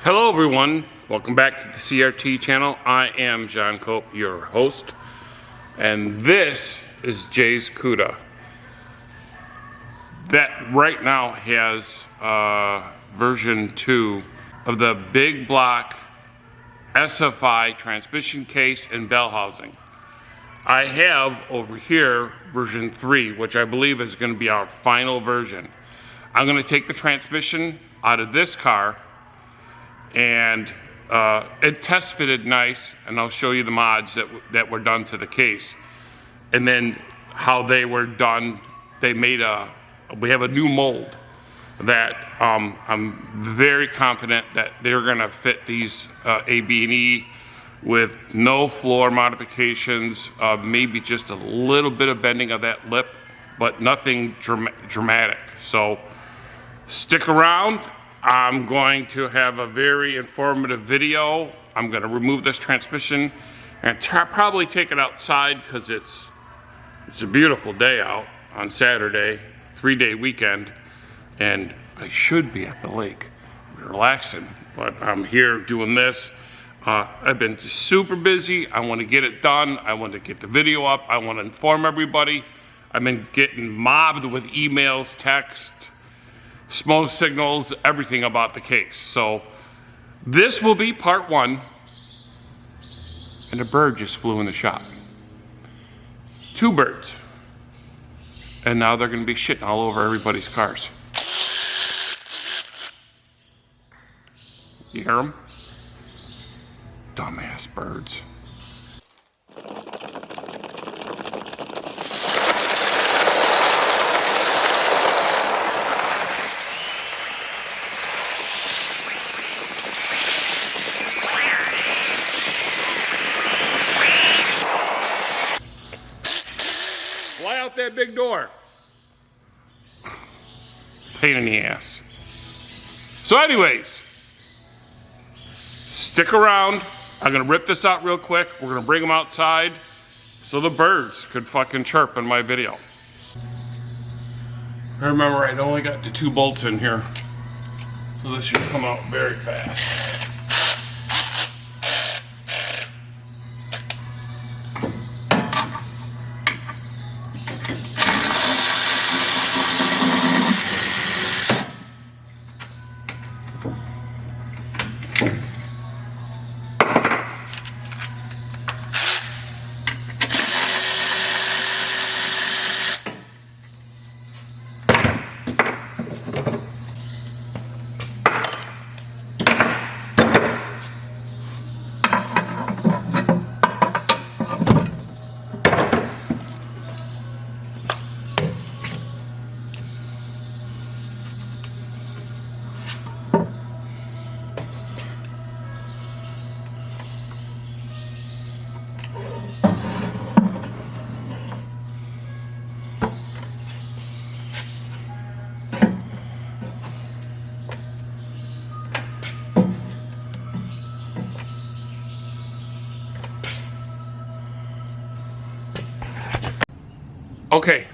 Hello everyone, welcome back to the CRT channel. I am John Cope, your host, and this is Jay's Cuda. That right now has version 2 of the big block SFI transmission case and bell housing. I have over here version 3, which I believe is going to be our final version. I'm going to take the transmission out of this car, and it test fitted nice, and I'll show you the mods that were done to the case, and then how they were done. They made we have a new mold that I'm very confident that they're going to fit these A, B, and E with no floor modifications, maybe just a little bit of bending of that lip, but nothing dramatic. So stick around. I'm going to have a very informative video. I'm going to remove this transmission and probably take it outside because it's a beautiful day out on Saturday, 3-day weekend, and I should be at the lake relaxing, but I'm here doing this. I've been super busy. I want to get it done. I want to get the video up. I want to inform everybody. I've been getting mobbed with emails, text, smoke signals, everything about the case. So this will be part 1. And a bird just flew in the shop. 2 birds. And now they're going to be shitting all over everybody's cars. You hear them? Dumbass birds. Fly out that big door. Pain in the ass. So anyways, stick around. I'm gonna rip this out real quick. We're gonna bring them outside so the birds could fucking chirp in my video. I remember I'd only got the 2 bolts in here, so this should come out very fast. Okay,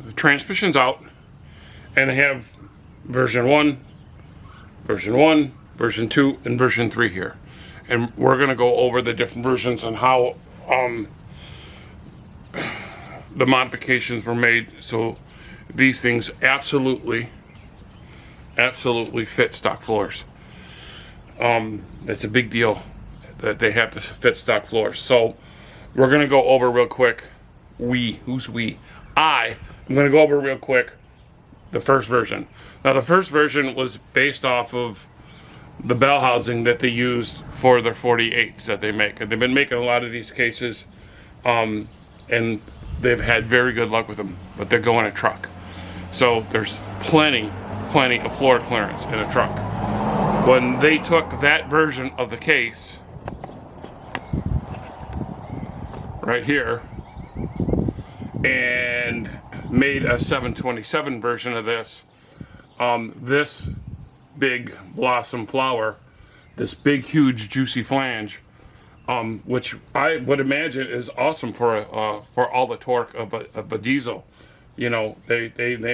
the transmission's out, and I have version 1, version 2, and version 3 here. And we're gonna go over the different versions and how the modifications were made so these things absolutely fit stock floors. That's a big deal that they have to fit stock floors. So we're gonna go over real quick. Who's we? I'm gonna go over real quick the first version. Now the first version was based off of the bell housing that they used for their 48s that they make. And they've been making a lot of these cases, and they've had very good luck with them, but they go in a truck. So there's plenty of floor clearance in a truck. When they took that version of the case right here and made a 727 version of this, this big blossom flower, this big huge juicy flange, which I would imagine is awesome for all the torque of a diesel. You know, they can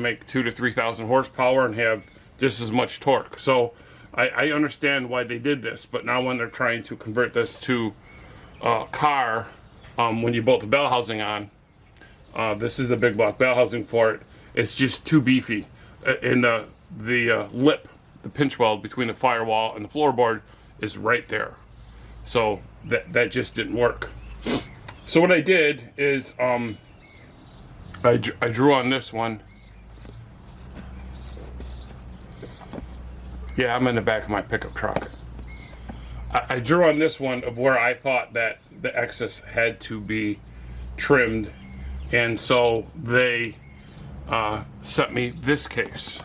make 2,000 to 3,000 horsepower and have just as much torque. So I understand why they did this, but now when they're trying to convert this to car, when you bolt the bell housing on, this is the big block bell housing for it. It's just too beefy. And the lip, the pinch weld between the firewall and the floorboard is right there. So that just didn't work. So what I did is I drew on this one. Yeah, I'm in the back of my pickup truck. I drew on this one of where I thought that the excess had to be trimmed, and so they sent me this case.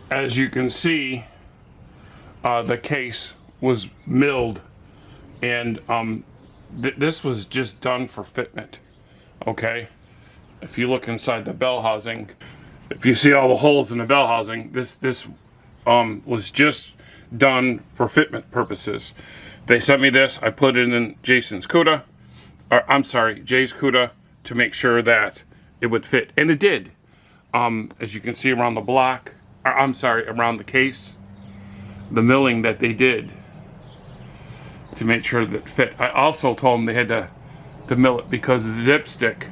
As you can see, the case was milled, and this was just done for fitment. Okay, if you look inside the bell housing, if you see all the holes in the bell housing, this was just done for fitment purposes. They sent me this. I put it in Jason's Cuda, or I'm sorry, Jay's Cuda, to make sure that it would fit, and it did. As you can see around the block, or I'm sorry, around the case, the milling that they did to make sure that it fit. I also told them they had to mill it because the dipstick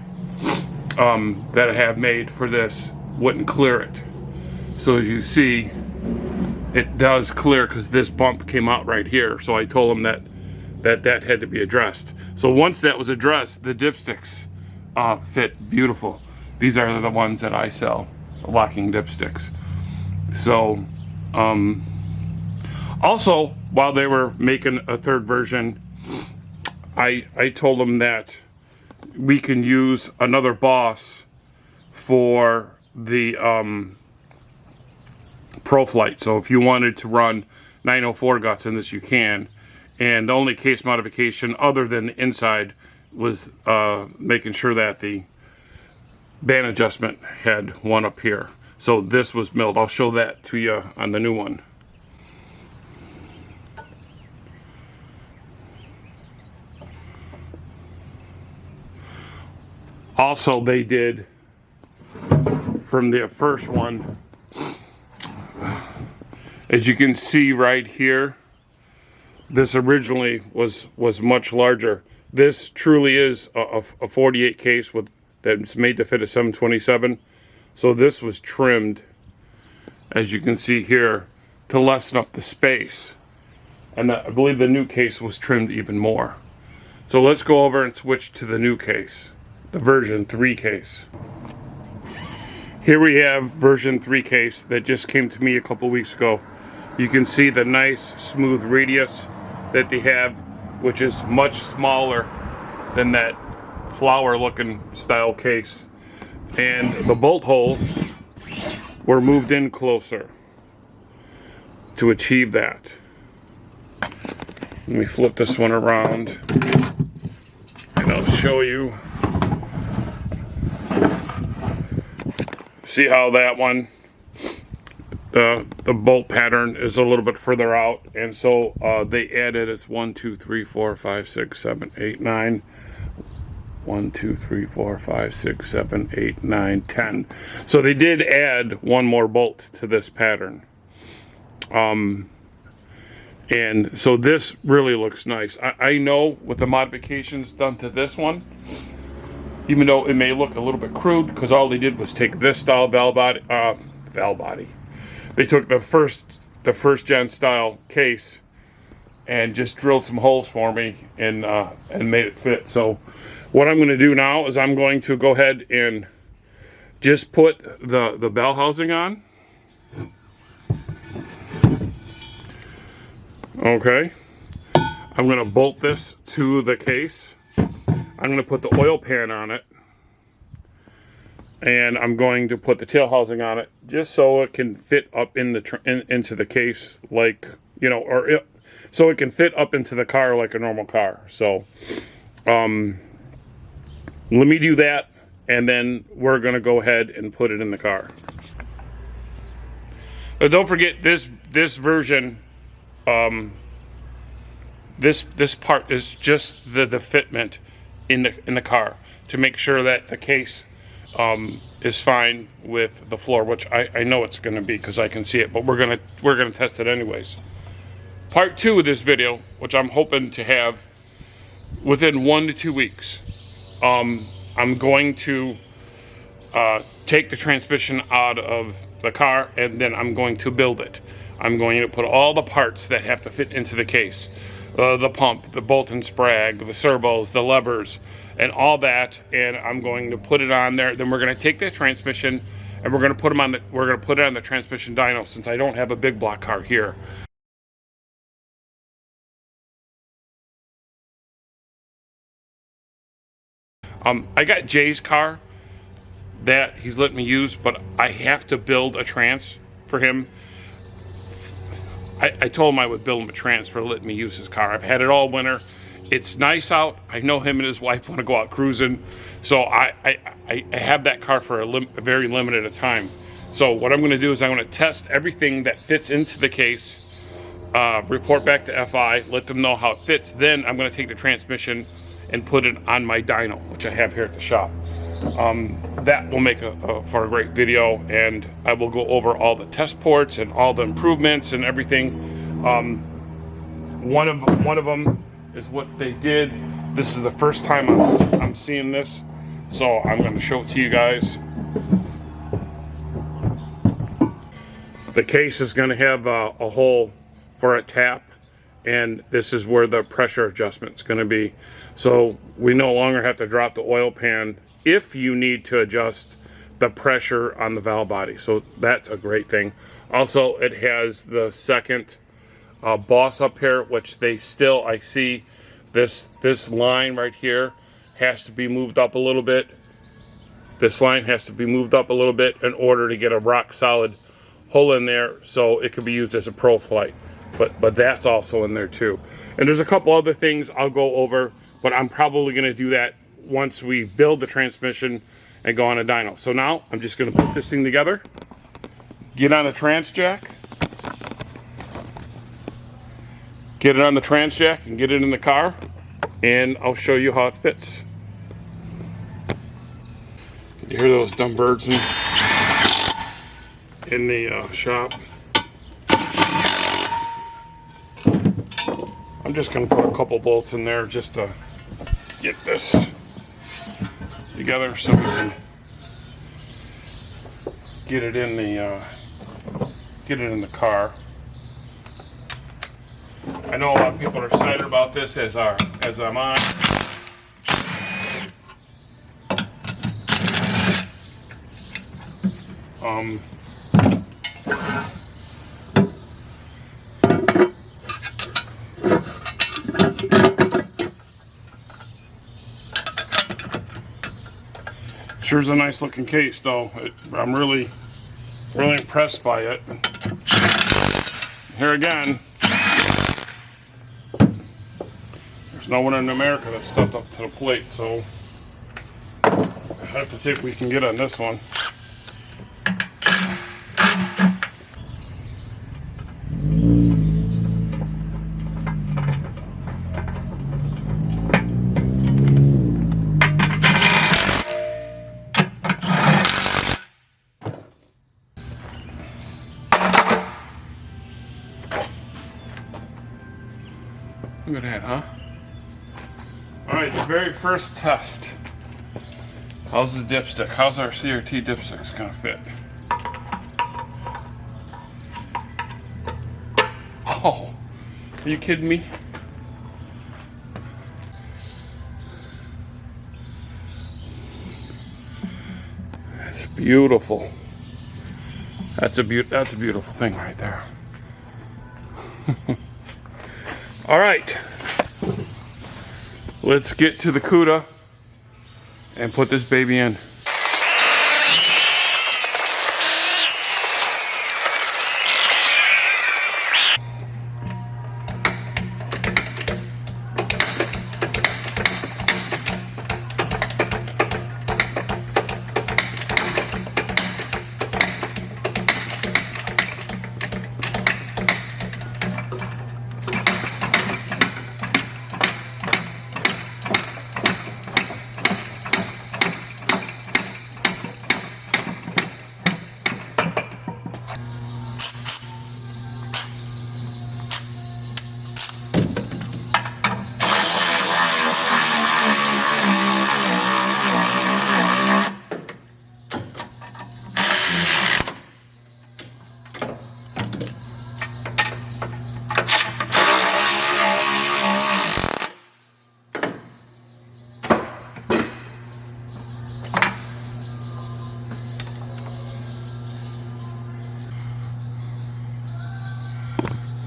that I have made for this wouldn't clear it. So as you see, it does clear because this bump came out right here. So I told them that had to be addressed. So once that was addressed, the dipsticks fit beautiful. These are the ones that I sell, the locking dipsticks. So also, while they were making a third version, I told them that we can use another boss for the ProFlight. So if you wanted to run 904 guts in this, you can. And the only case modification other than the inside was making sure that the band adjustment had one up here. So this was milled. I'll show that to you on the new one. Also, they did from the first one, as you can see right here, this originally was much larger. This truly is a 48 case that's made to fit a 727. So this was trimmed, as you can see here, to lessen up the space. And I believe the new case was trimmed even more. So let's go over and switch to the new case, the version 3 case. Here we have version 3 case that just came to me a couple weeks ago. You can see the nice smooth radius that they have, which is much smaller than that flower looking style case. And the bolt holes were moved in closer to achieve that. Let me flip this one around and I'll show you. See how that one, the bolt pattern is a little bit further out, and so they added, it's 1 2 3 4 5 6 7 8 9 1 2 3 4 5 6 7 8 9 10. So they did add one more bolt to this pattern, and so this really looks nice. I know with the modifications done to this one, even though it may look a little bit crude, because all they did was take this style valve body. They took the first gen style case and just drilled some holes for me and made it fit. So what I'm going to do now is I'm going to go ahead and just put the bell housing on. Okay. I'm going to bolt this to the case. I'm going to put the oil pan on it, and I'm going to put the tail housing on it just so it can fit up in into the case, like, you know, so it can fit up into the car like a normal car. So let me do that, and then we're going to go ahead and put it in the car. But don't forget this version. This part is just the fitment in the car to make sure that the case is fine with the floor, which I know it's going to be because I can see it, but we're gonna test it anyways. Part 2 of this video, which I'm hoping to have within 1 to 2 weeks, I'm going to take the transmission out of the car, and then I'm going to build it. I'm going to put all the parts that have to fit into the case. The pump, the bolt and sprag, the servos, the levers, and all that, and I'm going to put it on there. Then we're going to take the transmission and we're going to put it on the transmission dyno, since I don't have a big block car here. I got Jay's car that he's letting me use, but I have to build a trans for him. I told him I would build him a trans for letting me use his car. I've had it all winter. It's nice out. I know him and his wife want to go out cruising, so I have that car for a very limited time. So what I'm going to do is I'm going to test everything that fits into the case, report back to FI, let them know how it fits. Then I'm going to take the transmission and put it on my dyno, which I have here at the shop. That will make for a great video, and I will go over all the test ports and all the improvements and everything. One of them is what they did. This is the first time I'm seeing this, so I'm going to show it to you guys. The case is going to have a hole for a tap, and this is where the pressure adjustment is going to be. So we no longer have to drop the oil pan if you need to adjust the pressure on the valve body. So that's a great thing. Also, it has the second boss up here, which I see this line right here has to be moved up a little bit. This line has to be moved up a little bit in order to get a rock solid hole in there, so it could be used as a pro flight. But that's also in there too. And there's a couple other things I'll go over, but I'm probably going to do that once we build the transmission and go on a dyno. So now I'm just going to put this thing together, get on a trans jack, get it on the trans jack and get it in the car, and I'll show you how it fits. You hear those dumb birds in the shop? I'm just going to put a couple bolts in there just to get this together so we can get it in the car. I know a lot of people are excited about this as I'm on. Sure's a nice looking case though. I'm really impressed by it. Here again, there's no one in America that's stepped up to the plate, so I have to see if we can get on this one. Look at that, huh? Alright, the very first test. How's the dipstick? How's our CRT dipsticks gonna fit? Oh, are you kidding me? That's beautiful. That's a beautiful thing right there. All right, let's get to the Cuda and put this baby in.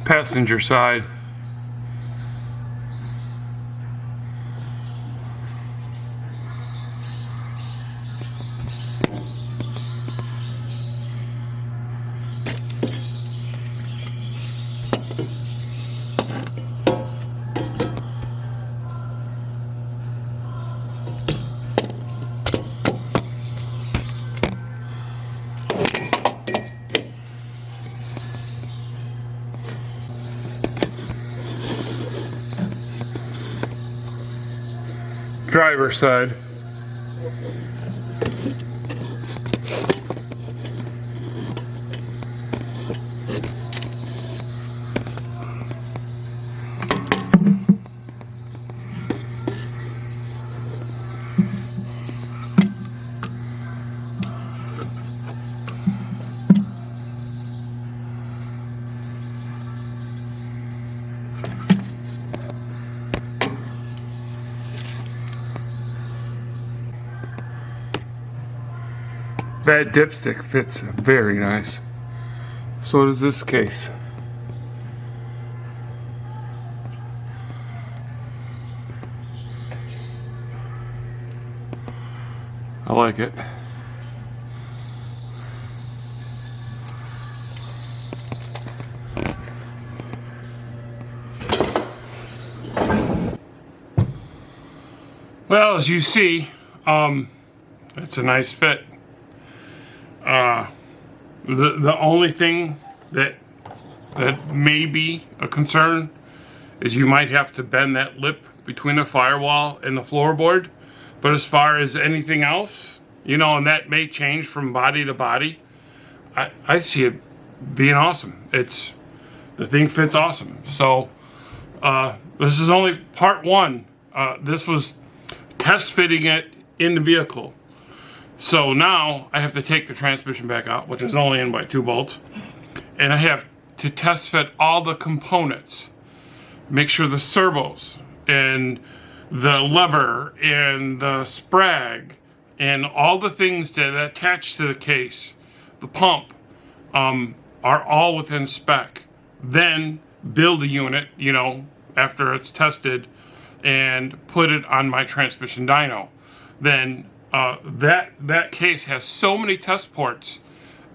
passenger side. Driver side. That dipstick fits very nice. So does this case. I like it. Well, as you see, it's a nice fit. The only thing that may be a concern is you might have to bend that lip between the firewall and the floorboard. But as far as anything else, you know, and that may change from body to body, I see it being awesome. The thing fits awesome. So this is only part one. This was test fitting it in the vehicle. So now I have to take the transmission back out, which is only in by 2 bolts, and I have to test fit all the components, make sure the servos and the lever and the sprag and all the things that attach to the case, the pump, are all within spec. Then build a unit, you know, after it's tested, and put it on my transmission dyno. Then that case has so many test ports,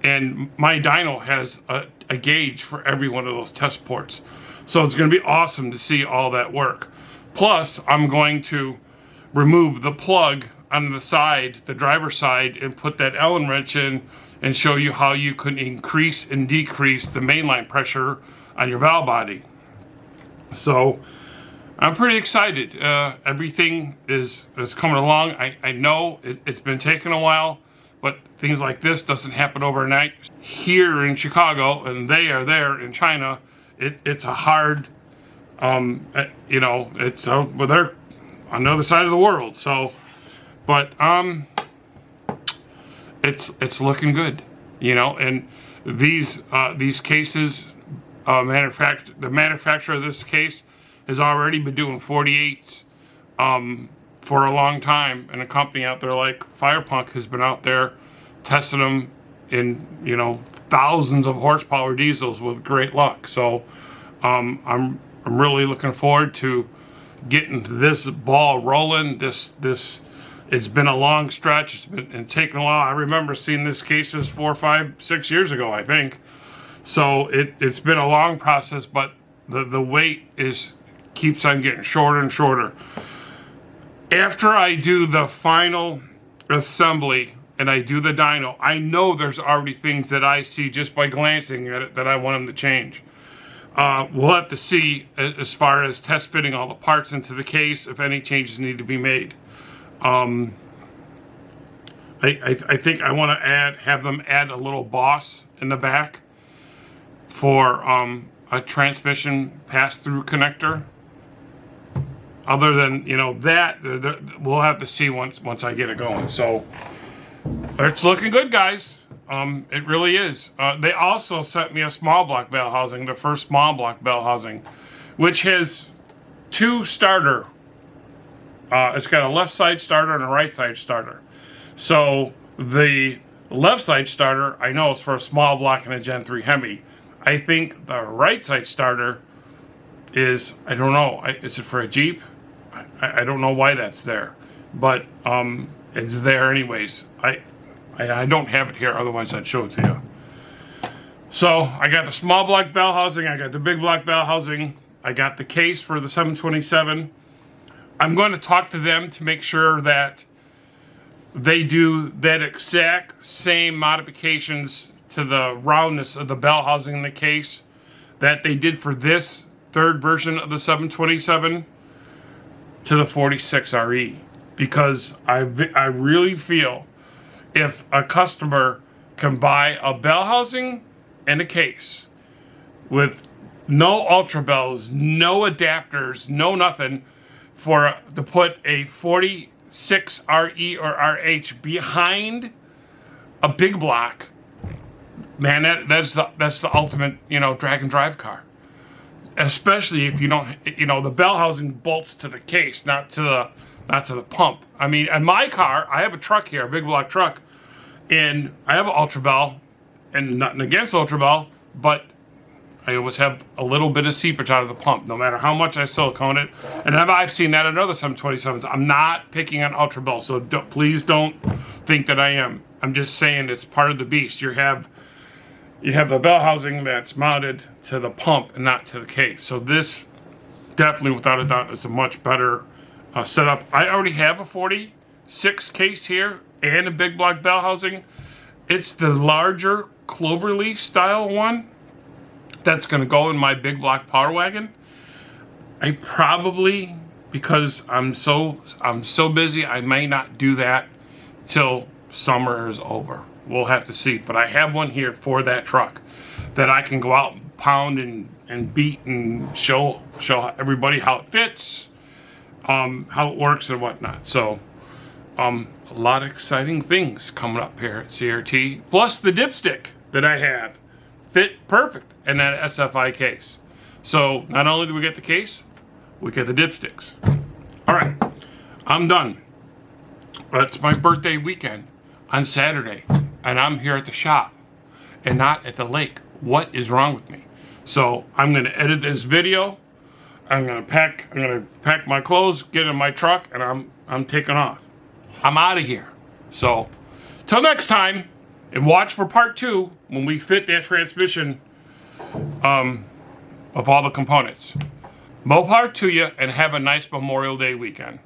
and my dyno has a gauge for every one of those test ports. So it's going to be awesome to see all that work. Plus, I'm going to remove the plug on the side, the driver's side, and put that Allen wrench in and show you how you can increase and decrease the mainline pressure on your valve body. So I'm pretty excited. Everything is coming along. I know it's been taking a while, but things like this doesn't happen overnight. Here in Chicago, and they are there in China, it's a hard, you know, well, they're on the other side of the world. So, but it's looking good, you know. And these cases, the manufacturer of this case has already been doing 48s for a long time, and a company out there like Firepunk has been out there testing them in, you know, thousands of horsepower diesels with great luck. So I'm really looking forward to getting this ball rolling. It's been a long stretch. It's been taking a while. I remember seeing this cases 4, 5, 6 years ago, I think. So it's been a long process, but the wait keeps on getting shorter and shorter. After I do the final assembly and I do the dyno, I know there's already things that I see just by glancing at it that I want them to change. We'll have to see as far as test fitting all the parts into the case if any changes need to be made. I think I want to have them add a little boss in the back for a transmission pass-through connector. Other than, you know, that we'll have to see once I get it going. So it's looking good, guys. It really is. They also sent me a small block bell housing, the first small block bell housing, which has 2 starter. It's got a left side starter and a right side starter. So the left side starter, I know, is for a small block and a Gen 3 Hemi. I think the right side starter is, I don't know, is it for a Jeep? I don't know why that's there, but it's there anyways. I don't have it here, otherwise I'd show it to you. So I got the small block bell housing, I got the big block bell housing, I got the case for the 727. I'm going to talk to them to make sure that they do that exact same modifications to the roundness of the bell housing in the case that they did for this third version of the 727 to the 46RE, because I really feel if a customer can buy a bell housing and a case with no ultra bells, no adapters, no nothing, to put a 46RE or RH behind a big block, man, that's the ultimate, drag and drive car. Especially if you don't, the bell housing bolts to the case, not to the pump. I mean, in my car, I have a truck here, a big block truck, and I have an ultra bell, and nothing against ultra bell, but I always have a little bit of seepage out of the pump, no matter how much I silicone it. And I've seen that in other 727s. I'm not picking on ultra bell, so please don't think that I am. I'm just saying it's part of the beast. You have the bell housing that's mounted to the pump and not to the case. So this definitely, without a doubt, is a much better setup. I already have a 46 case here and a big block bell housing. It's the larger cloverleaf style one that's going to go in my big block power wagon. I probably, because I'm so busy, I may not do that till summer is over. We'll have to see. But I have one here for that truck that I can go out and pound and beat and show everybody how it fits, how it works and whatnot. So a lot of exciting things coming up here at CRT. Plus the dipstick that I have fit perfect in that SFI case. So not only do we get the case, we get the dipsticks. All right, I'm done. It's my birthday weekend on Saturday, and I'm here at the shop and not at the lake. What is wrong with me? So I'm gonna edit this video. I'm gonna pack my clothes, get in my truck, and I'm taking off. I'm out of here. So till next time, and watch for part 2 when we fit that transmission of all the components. More power to you, and have a nice Memorial Day weekend.